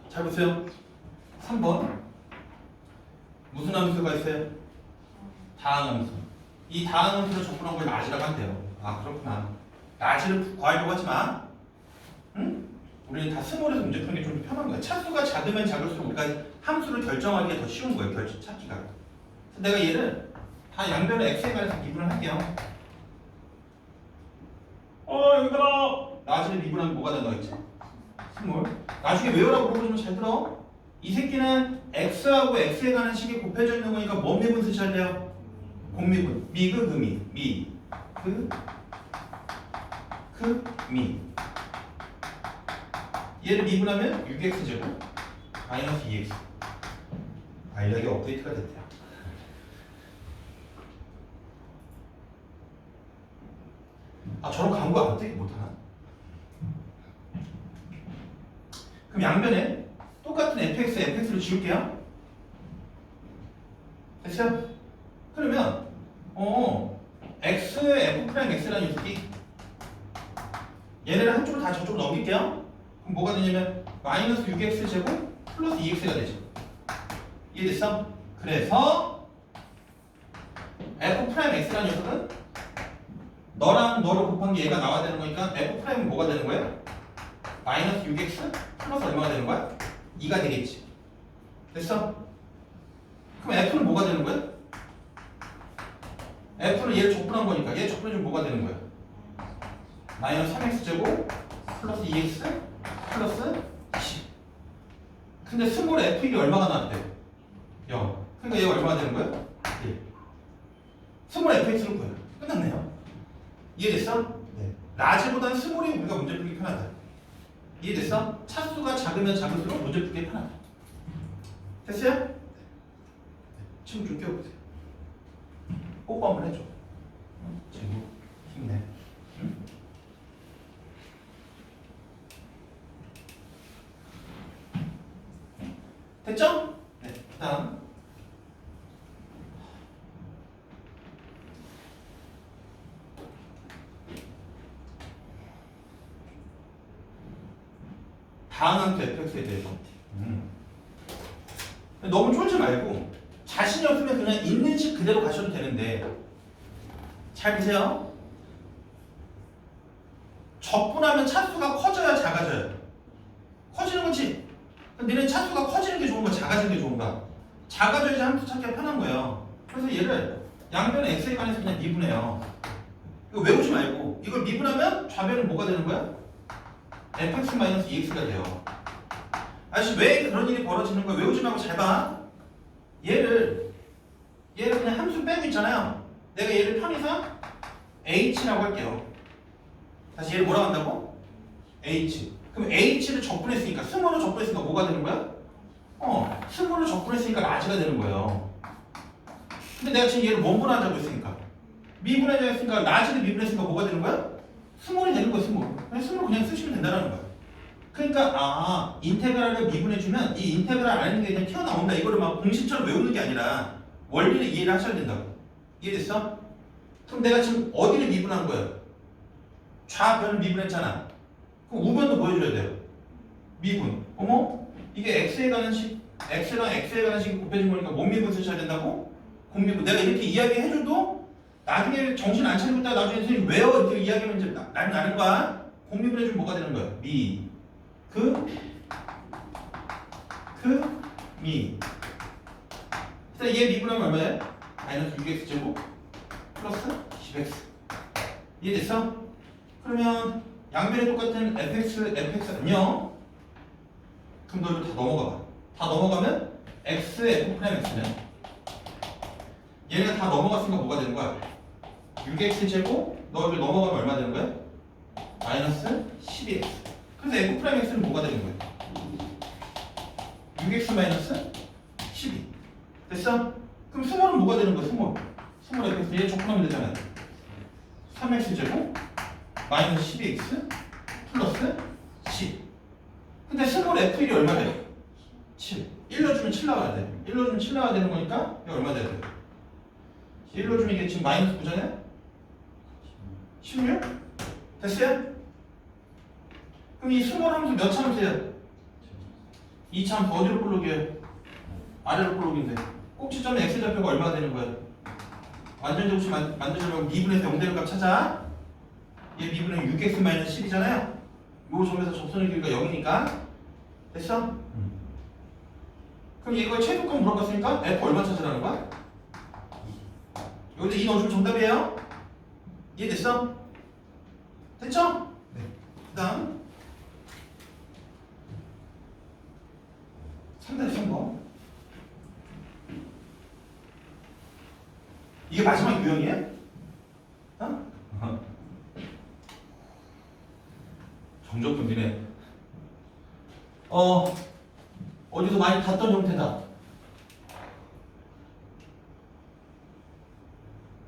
잘 보세요. 3번 무슨 함수가 있어요? 다항함수. 이 다항함수를 접근한 걸 라지라고 한대요. 아 그렇구나. 라지를 구하려고 하지 마. 응? 우리는 다 스몰에서 문제 푸는 게 좀 편한 거야. 차수가 작으면 작을수록 우리가 함수를 결정하기가 더 쉬운 거예요. 찾기가. 그래서 내가 얘를 다 양변을 x에 관해서 미분을 할게요. 얘들아 라지를 미분하면 뭐가 된다고 했지? 스몰. 나중에 외우라고 물어보시면 잘 들어. 이 새끼는 x하고 x에 관한 식이 곱해져 있는 거니까 뭔 미분 쓰셔야 돼요? 곱미분. 미그 금이. 미. 미. 얘를 미분하면 6x제곱 마이너스 2x. 알약이 업데이트가 됐대요. 저런 광고 안 되게 못하나? 그럼 양변에 똑같은 fx를 지울게요. 됐어요? 그러면 x의 f'x라는 녀석이 얘네를 한쪽으로 다 저쪽으로 넘길게요. 그럼 뭐가 되냐면 마이너스 6x제곱 플러스 2x가 되죠. 이해됐어? 그래서 f'x라는 녀석은 너랑 너를 곱한 게 얘가 나와야 되는 거니까 f'은 뭐가 되는 거예요? 마이너스 6x 플러스 얼마가 되는 거야? 2가 되겠지. 됐어? 그럼 f는 뭐가 되는 거야? f는 얘를 적분한 거니까 얘 적분해주면 뭐가 되는 거야? 마이너스 3x제곱 플러스 2x 플러스 10. 근데 스몰 f1이 얼마가 나왔대? 0. 그러니까 얘가 얼마가 되는 거야? 1. 스몰 fx를 구해요. 끝났네요. 이해됐어? 네. 라지보다는 스몰이 우리가 문제 풀기 편하다. 이해됐어? 차수가 작으면 작을수록 문제 풀기 편하다. 됐어요? 네. 친구 좀 껴보세요. 뽀뽀 한번 해줘. 친구 힘내. 응? 됐죠? 네. 다음. 다항함수 fx에 대해서. 너무 쫄지 말고 자신이 없으면 그냥 있는 식 그대로 가셔도 되는데 잘 보세요. 적분하면 차수가 커져야 작아져요. 커지는 거지. 너네 차수가 커지는 게 좋은가 작아지는 게 좋은가? 작아져야지 함수 찾기가 편한 거예요. 그래서 얘를 양변 x에 관해서 그냥 미분해요. 이거 외우지 말고 이걸 미분하면 좌변은 뭐가 되는 거야? fx-ex가 돼요. 아저씨 왜 그런 일이 벌어지는 거야? 외우지 말고 잘 봐. 얘를 그냥 함수 빼고 있잖아요. 내가 얘를 편의상 h라고 할게요. 다시 얘를 뭐라고 한다고? h. 그럼 h를 적분했으니까 스몰로 적분했으니까 뭐가 되는 거야? 스몰로 적분했으니까 라지가 되는 거예요. 근데 내가 지금 얘를 원분하자고 했으니까 미분하자고 했으니까 라지를 미분했으니까 뭐가 되는 거야? 스몰이 되는 거야. 스몰 그냥 쓰시면 된다는 거야. 그러니까 인테그랄을 미분해주면 이 인테그랄 안에 있는 게 그냥 튀어나온다. 이거를 막 공식처럼 외우는 게 아니라 원리를 이해를 하셔야 된다고. 이해됐어? 그럼 내가 지금 어디를 미분한 거예요? 좌변을 미분했잖아. 그럼 우변도 보여줘야 돼요. 미분. 이게 x에 관한 식, x랑 x에 관한 식이 곱해진 거니까 뭔 미분 쓰셔야 된다고? 공미분. 내가 이렇게 이야기해줘도 나중에 정신 안 차리고 있다가 나중에 선생님 외워 이렇게 이야기하면 이제 나는 거야. 공미분 해주면 뭐가 되는 거야? 미. 미. 일단 얘 미분하면 얼마야? 마이너스 6x제곱 플러스 10x. 이해됐어? 그러면 양변이 똑같은 fx 안녕. 그럼 너 이거 다 넘어가 봐. 다 넘어가면 x의 f'x는 얘네가 다 넘어갔으니까 뭐가 되는 거야? 6x제곱 너 이거 넘어가면 얼마 되는 거야? 마이너스 12x. 그래서 f'x는 뭐가 되는 거야? 6x 마이너스 12. 됐어? 그럼 스몰은 뭐가 되는 거야? 스몰 fx 얘 적분하면 되잖아요. 3x제곱 마이너스 12x 플러스 10. 근데 스몰 f1이 얼마 돼요? 7. 1 넣어주면 7 나와야 돼. 1 넣어주면 7 나와야 되는 거니까 이게 얼마 돼야 돼? 1 넣어주면 이게 지금 마이너스 9잖아요? 16? 됐어요? 그럼 이 스몰 함수 몇 참수예요? 2참수 어디로 볼록이에요? 아래로 볼록인데 꼭지점의 x좌표가 얼마가 되는 거예요? 완전 제곱식 만들려면 미분에서 0되는 값 찾아. 얘 미분은 6x-10이잖아요. 요 점에서 접선의 길이가 0이니까 됐어? 그럼 이거 최소값 물어봤으니까 f 얼마 찾으라는 거야? 여기다 2 넣어주면 정답이에요. 이해됐어? 됐죠? 네. 그 다음 3-3번. 이게 마지막 유형이에요? 어? 정적분들이네. 어디서 많이 봤던 형태다.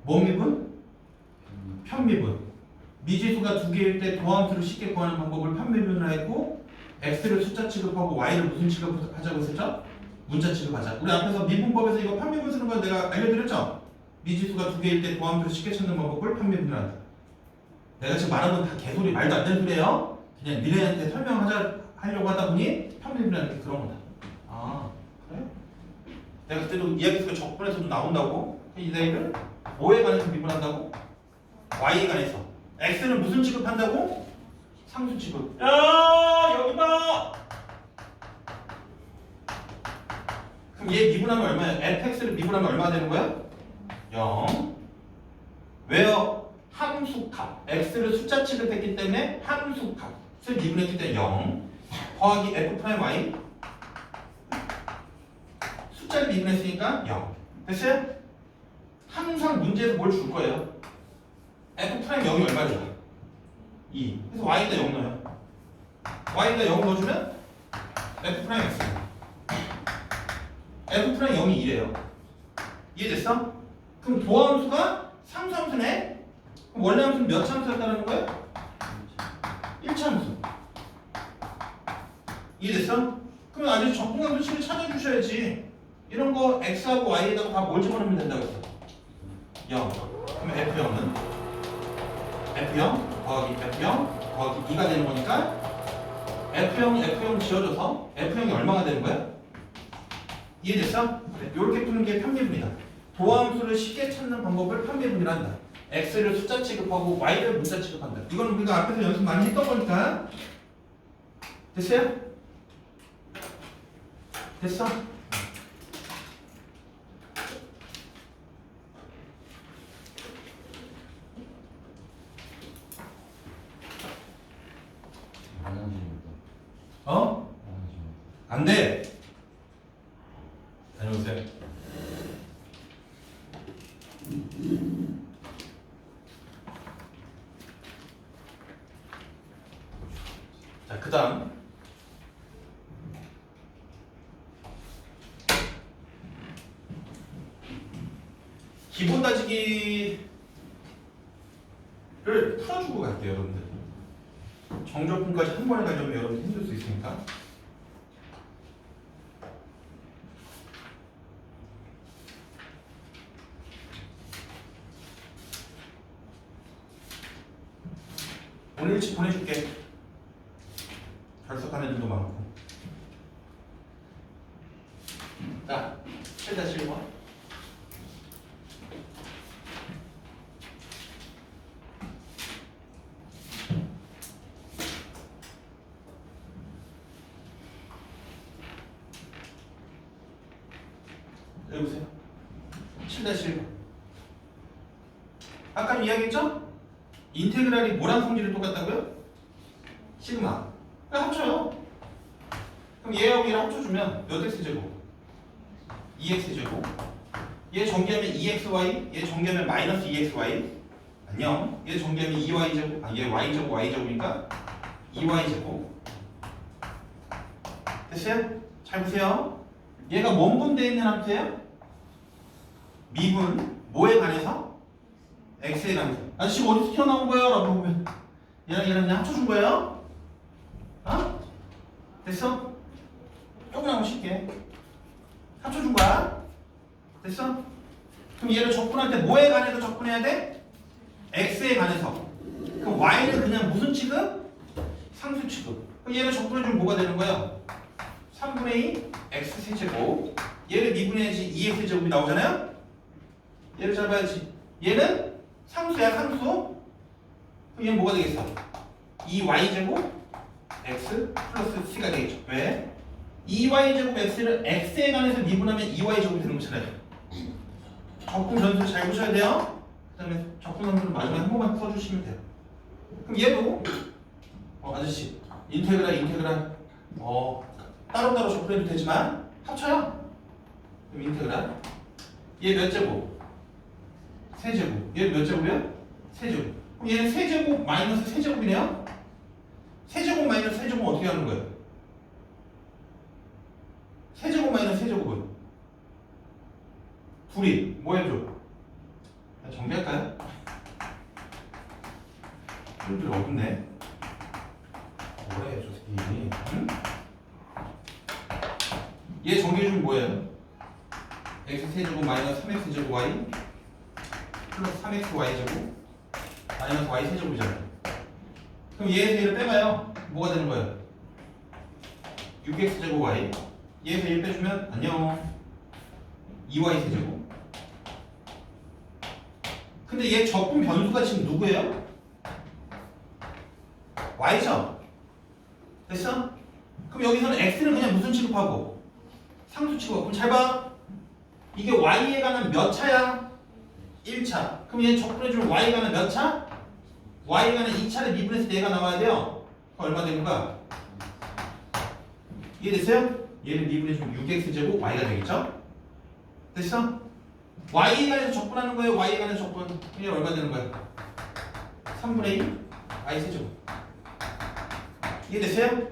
뭔 미분? 편미분. 미지수가 두 개일 때 도함수를 쉽게 구하는 방법을 편미분을 했고 x를 숫자 취급하고 y를 무슨 취급하자고 했었죠? 문자 취급하자. 우리 앞에서 미분법에서 이거 편미분 쓰는 거 내가 알려드렸죠? 미지수가 두 개일 때 도함수를 쉽게 찾는 방법을 편미분을 한다. 내가 지금 말한 건 다 개소리 말도 안 되는 소리예요. 그냥 니네한테 설명하려고 하다 보니 편미분이라는 게 그런 거다. 아 그래? 내가 그때도 이야기했을 때 적분에서도 나온다고. 이네들 뭐에 관해서 미분한다고? y에 관해서. x는 무슨 취급한다고? 상수 취급. 야 여기 봐. 그럼 얘 미분하면 얼마야? fx를 미분하면 얼마가 되는 거야? 0. 왜요? 함수값. x를 숫자 취급했기 때문에 함수값을 미분했기 때문에 0. 더하기 f'y. 숫자를 미분했으니까 0. 됐어요? 항상 문제에서 뭘 줄 거예요? f'0이 얼마죠? 2. 그래서 y에다 0 넣어요. y에다 0 넣어주면 f'x. f'0이 2래요. 이해됐어? 그럼 도함수가 상수함수네? 그럼 원래 함수는 몇 참수였다는 거예요? 1참수. 이해됐어? 그럼 아주 적분함수 식을 찾아주셔야지. 이런 거 x하고 y에다가 다 뭘 집어넣으면 된다고 했어? 0. 그럼 f0은 f0 더하기 f0 더하기 2가 되는 거니까 f0 지워져서 f0이 얼마가 되는 거야? 이해됐어? 그래. 이렇게 푸는 게 편미분이다. 도함수를 쉽게 찾는 방법을 편미분이라 한다. x를 숫자 취급하고 y를 문자 취급한다. 이건 우리가 앞에서 연습 많이 했던 거니까. 됐어요? 됐어? 안 돼. 다녀오세요. 자, 그 다음. 기본 따지기를 풀어주고 갈게요, 여러분들. 정적분까지 한 번에 가려면 여러분 힘들 수 있으니까. 오늘 일찍 보내줄게. 결석한 애들도 많고. 자, 7-1번. 여기 보세요. 7-1번. 아까 이야기했죠? 인테그랄이 뭐랑 성질이 똑같다고요? 시그마. 그럼 합쳐요. 그럼 얘하고 얘를 합쳐주면 몇 x제곱? 2x제곱. 얘 전개하면 2xy, 얘 전개하면 마이너스 2xy. 안녕. 얘 전개하면 2y제곱, 얘 y제곱, y제곱이니까 2y제곱. 됐어요? 잘 보세요. 얘가 뭔 분대에 있는 함수예요? 미분, 뭐에 관해서? x에 관해서. 아저씨 어디서 튀어나온 거예요? 라고 보면 얘랑 그냥 합쳐준 거예요? 어? 됐어? 조금만 쉽게 합쳐준 거야. 됐어? 그럼 얘를 적분할 때 뭐에 관해서 적분해야 돼? x에 관해서. 그럼 y는 그냥 무슨 취급? 상수 취급. 그럼 얘를 적분해주면 뭐가 되는 거야? 3분의 2 x 세제곱. 얘를 미분해야지 2x 제곱이 나오잖아요? 얘를 잘 봐야지. 얘는 상수야, 상수. 그럼 얘는 뭐가 되겠어? 2y 제곱 x 플러스 c가 되겠죠. 왜? 2y 제곱 x를 x에 관해서 미분하면 2y 제곱이 되는 거잖아요. 적분 변수를 잘 보셔야 돼요. 그 다음에 적분 변수를 마지막에 한 번만 풀어주시면 돼요. 그럼 얘도 아저씨 인테그랄 따로따로 적분해도 되지만 합쳐요. 그럼 인테그랄 얘 몇 제곱? 세제곱. 얘 몇 제곱이야? 세제곱. 그럼 얘는 세제곱 마이너스 세제곱이네요? 세제곱 마이너스 세제곱은 어떻게 하는 거예요? 세제곱 마이너스 세제곱은 둘이 뭐 해줘? 정비할까요? 쫄쫄 어둡네. 뭐래 저 새끼. 응? 얘 정비해주면 뭐예요? x 세제곱 마이너스 3x 제곱 y 플러스 3xy 제곱 마이너스 y 세제곱이잖아요. 그럼 얘에서 얘를 빼봐요. 뭐가 되는 거예요? 6x 제곱 y. 얘에서 1 빼주면 안녕 2y 세제곱. 근데 얘 적분 변수가 지금 누구예요? y죠? 됐어? 그럼 여기서는 x는 그냥 무슨 취급하고? 상수 취급하고. 그럼 잘 봐. 이게 y에 관한 몇 차야? 1차. 그럼 얘 적분해주면 y에 관한 몇 차? y에 관한 2차를 미분해서 얘가 나와야 돼요. 그럼 얼마 되는 거야? 이해됐어요? 얘를 미분해주면 6x제곱 y가 되겠죠? 됐어? y에 관해서 적분하는 거예요? y에 관한 적분. 그럼 얘 얼마 되는 거야? 3분의 2 y 세제곱. 이해됐어요?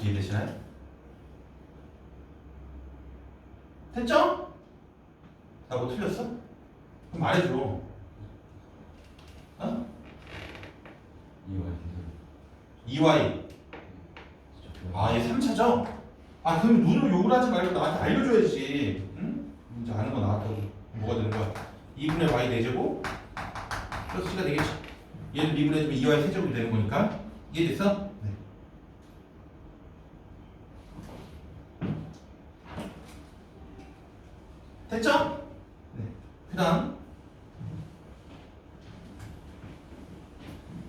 이해되시나요? 됐죠? 나 뭐 틀렸어? 그럼 말해줘. 어? 2y. 아, 얘 3차죠? 아, 그럼 눈으로 욕을 하지 말고 나한테 알려줘야지. 응? 이제 아는 거 나왔다고. 뭐가 되는 거야? 2분의 y 4제곱 플러스 c가 되겠지. 얘를 미분해주면 2y 세제곱이 되는 거니까. 이해됐어? 네. 됐죠? 네. 그 다음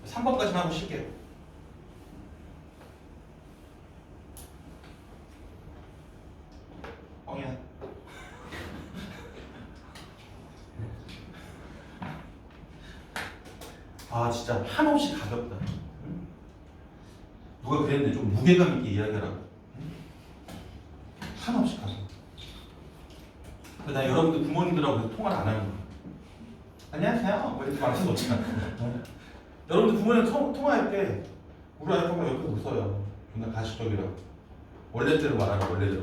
3번까지만 하고 쉴게요. 뻥이야. 아 진짜 한없이 가볍다. 응? 누가 그랬는데 좀 무게감 있게 이야기하라고. 응? 한없이 가볍다. 나 여러분들 부모님들하고 통화를 안 하는 거야. 안녕하세요. 뭐 이렇게 말할 수 없지만 여러분들 부모님 통화할 때 우리 아이가 옆에 웃어요. 존나 가식적이라고. 원래대로 말하라. 원래대로.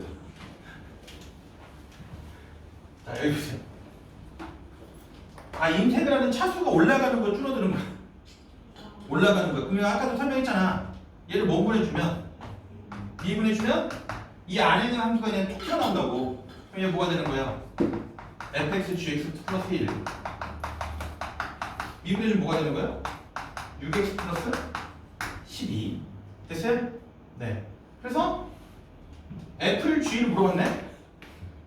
자 여기 보세요. 아 인테그랄은 차수가 올라가는 거 줄어드는 거야. 올라가는 거야. 그럼 아까도 설명했잖아. 얘를 뭐 분해주면 미분해주면 이 안에 있는 함수가 그냥 툭 튀어나온다고. 그럼 얘 뭐가 되는 거야? fx gx 플러스 1 미분해주면 뭐가 되는 거야? 6x 플러스 12 됐어요? 네. 그래서 f를 g를 물어봤네?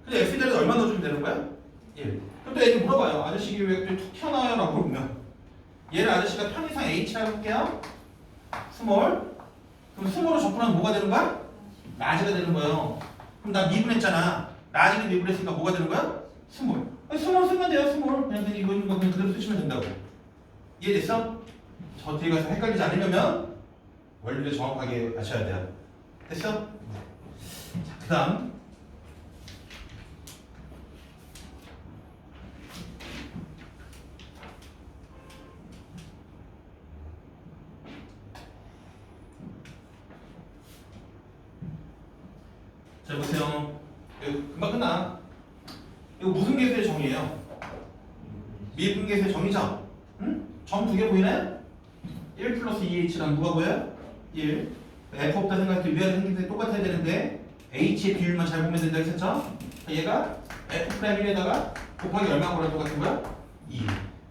근데 x 자리에 얼마 넣어주면 되는 거야? 1. 그럼 또 애들 물어봐요. 아저씨 이게 왜 툭 튀어나와요? 라고 물으면 얘를 아저씨가 편의상 h라고 할게요. 스몰. 그럼 스몰로 접근하면 뭐가 되는 거야? 라지가 되는 거예요. 그럼 나 미분했잖아. 라지를 미분했으니까 뭐가 되는 거야? 스몰. 스몰 쓰면 돼요. 스몰. 그냥 이거 있는 거 그냥 그대로 쓰시면 된다고. 이해됐어? 저 뒤에 가서 헷갈리지 않으려면 원리를 정확하게 아셔야 돼요. 됐어? 자, 그 다음 자 보세요. 이거 금방 끝나. 이거 무슨 계수의 정의예요? 미분계수의 정의죠? 응? 점 두 개 보이나요? 1 플러스 2h랑 누가 보여요? 1. f 없다 생각할 때 위아래 생긴 게 똑같아야 되는데 h의 비율만 잘 보면 된다 했었죠? 얘가 f 프라임 1에다가 곱하기 얼마 거랑 똑같은 거야? 2.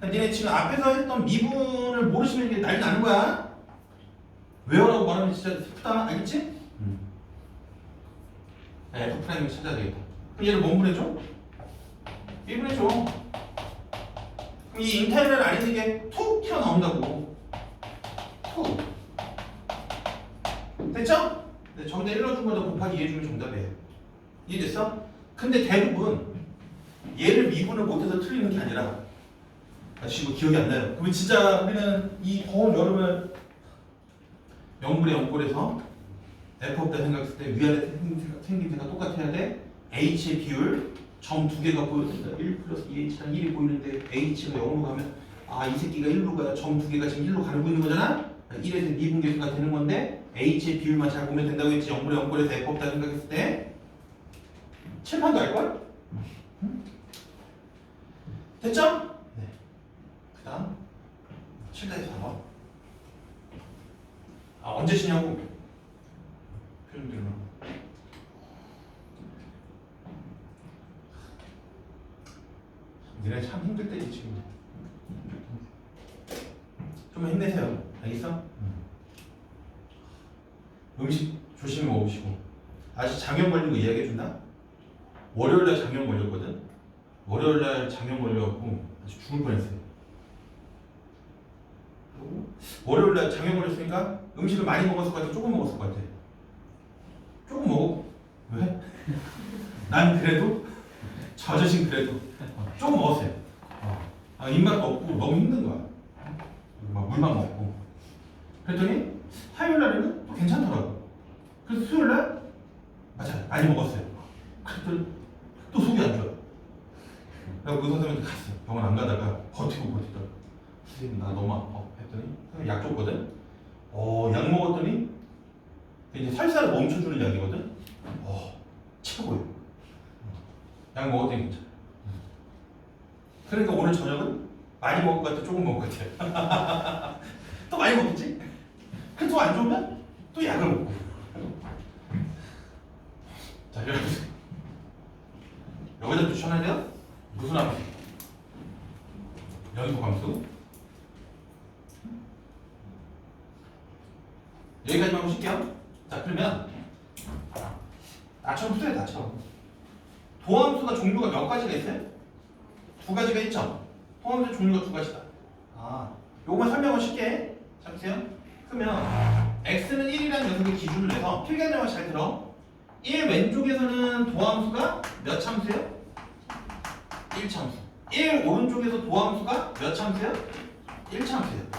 니네 지금 앞에서 했던 미분을 모르시면 이게 난리 나는 거야. 외워라고 말하면 진짜 슬프다. 알겠지? F 프라임을 찾아야 되겠다. 그럼 얘를 뭔 분해줘? 1분해줘. 그럼 이 인테그랄 안에 있는 게 툭 튀어나온다고. 툭. 됐죠? 네, 저기다 1 넣어준 거다 곱하기 2 해주면 정답이에요. 이해됐어? 근데 대부분 얘를 미분을 못해서 틀리는 게 아니라 지금 기억이 안 나요. 그러면 진짜 우리는 이 더운 여름을 0분의 0꼴에서 F 없다 생각했을 때 위아래 생김새가 똑같아야 돼. H의 비율 점 두 개가 보였습니다. 1 플러스 2H랑 1이 보이는데 H가 0으로 가면 이 새끼가 1로 가요. 점 두 개가 지금 1로 가고 있는 거잖아. 1에서 미분계수가 되는 건데 H의 비율만 잘 보면 된다고 했지. 0분의 0꼴에서 F 없다 생각했을 때 칠판도 알걸? 됐죠? 네. 그 다음 7-4번 언제 쉬냐고 표현들은 니네 참 힘들 때지 지금. 좀 힘내세요. 알겠어? 음식 조심히 먹으시고. 아직 장염 걸린 거 이야기해준다? 월요일날 장염 걸렸거든? 월요일날 장염 걸려갖고 아주 죽을 뻔했어요. 그리고 월요일날 장염 걸렸으니까 음식을 많이 먹었을 것 같아? 조금 먹었을 것 같아? 조금 먹어. 왜? 난 그래도 저 자신 그래도 조금 먹었어요. 입맛도 없고 너무 힘든 거야. 막 물만 먹고. 그랬더니 화요일 날에는 또 괜찮더라고. 그래서 수요일 날 맞아 많이 먹었어요. 그랬더니 또 속이 안 좋아. 그래서 의사 선생님한테 갔어요. 병원 안 가다가 버티더라고. 선생님 나 너무 아파 했더니 약 줬거든. 약 먹었더니 이제 살살 멈춰주는 약이거든. 최고예요. 약 먹었더니 괜찮아. 그러니까 오늘 저녁은 많이 먹을 것 같아, 조금 먹을 것 같아. 또 많이 먹겠지? 그래서 또 안 좋으면 또 약을 먹고. 자, 여기다 붙여놔야 돼요? 무슨 함수? 연속 함수. 여기까지만 보실게요. 자, 그러면 나처럼 푸세요, 나처럼. 도함수가 종류가 몇 가지가 있어요? 두 가지가 있죠? 도함수 종류가 두 가지다. 요거만 설명을 쉽게 해. 자, 보세요. 그러면 x는 1이라는 녀석의 기준을 내서 필기하는 잘 들어. 1 왼쪽에서는 도함수가 몇 참수예요? 1참수. 1 오른쪽에서 도함수가 몇 참수예요? 1참수예요.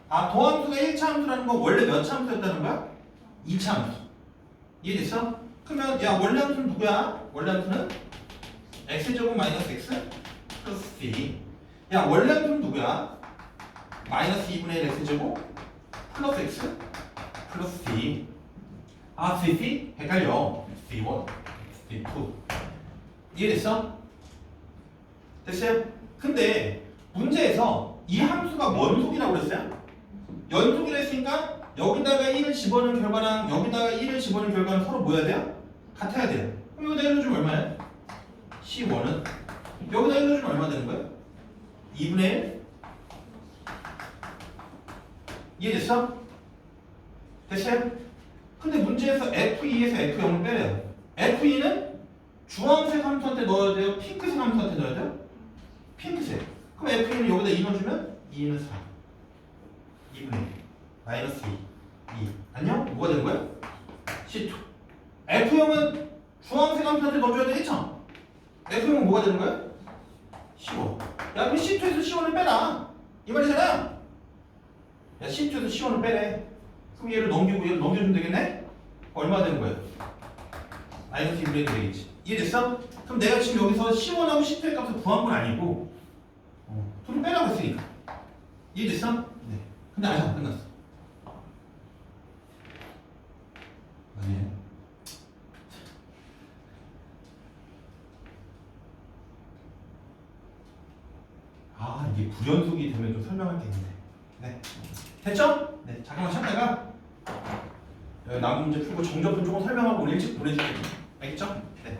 도함수가 1참수라는 건 원래 몇 참수였다는 거야? 2참수. 이해됐어? 그러면 야 원래 함수는 누구야? 원래 함수는 x제곱 마이너스 x 플러스 c. 야 원래 함수는 누구야? 마이너스 2분의 1 x제곱 플러스 x 플러스 c. c 헷갈려. c1, c2. 이해됐어? 됐어요? 근데 문제에서 이 함수가 원속이라고 그랬어요? 연속이라 했으니까 여기다가 1을 집어넣은 결과랑 여기다가 1을 집어넣은 결과는 서로 뭐여야 돼요? 같아야 돼요. 그럼 여기다 1을 주면 얼마야? C1은 여기다 1을 주면 얼마 되는 거예요? 2분의 1. 이해됐어? 됐어요? 근데 문제에서 F2에서 F0을 빼래요. F2는 주황색 함수한테 넣어야 돼요? 핑크색 함수한테 넣어야 돼요? 핑크색. 그럼 F2는 여기다 2 넣어주면 2는 4. 2분의 1. 마이너스 2. 2. 안녕? 뭐가 되는 거야? C2. F0은 주황색 함수한테 넣어줘야 되겠죠? F0은 뭐가 되는 거야? C1. 야 그럼 C2에서 C1을 빼라. 이 말이잖아요. 야 C2에서 C1을 빼래. 그럼 얘를 넘기고 얘를 넘겨주면 되겠네? 얼마 되는 거야? 마이너스 2분의 1이 되겠지. 이해됐어? 그럼 내가 지금 여기서 C1하고 C2의 값을 구한 건 아니고 둘을 빼라고 했으니까. 이해됐어? 네. 근데 아직 안 끝났어. 아니에요. 이게 불연속이 되면 좀 설명할 게 있는데. 네. 됐죠? 네. 잠깐만 쉬었다가 남은 문제 풀고 정적분 조금 설명하고 오늘 일찍 보내줄게요. 알겠죠? 네.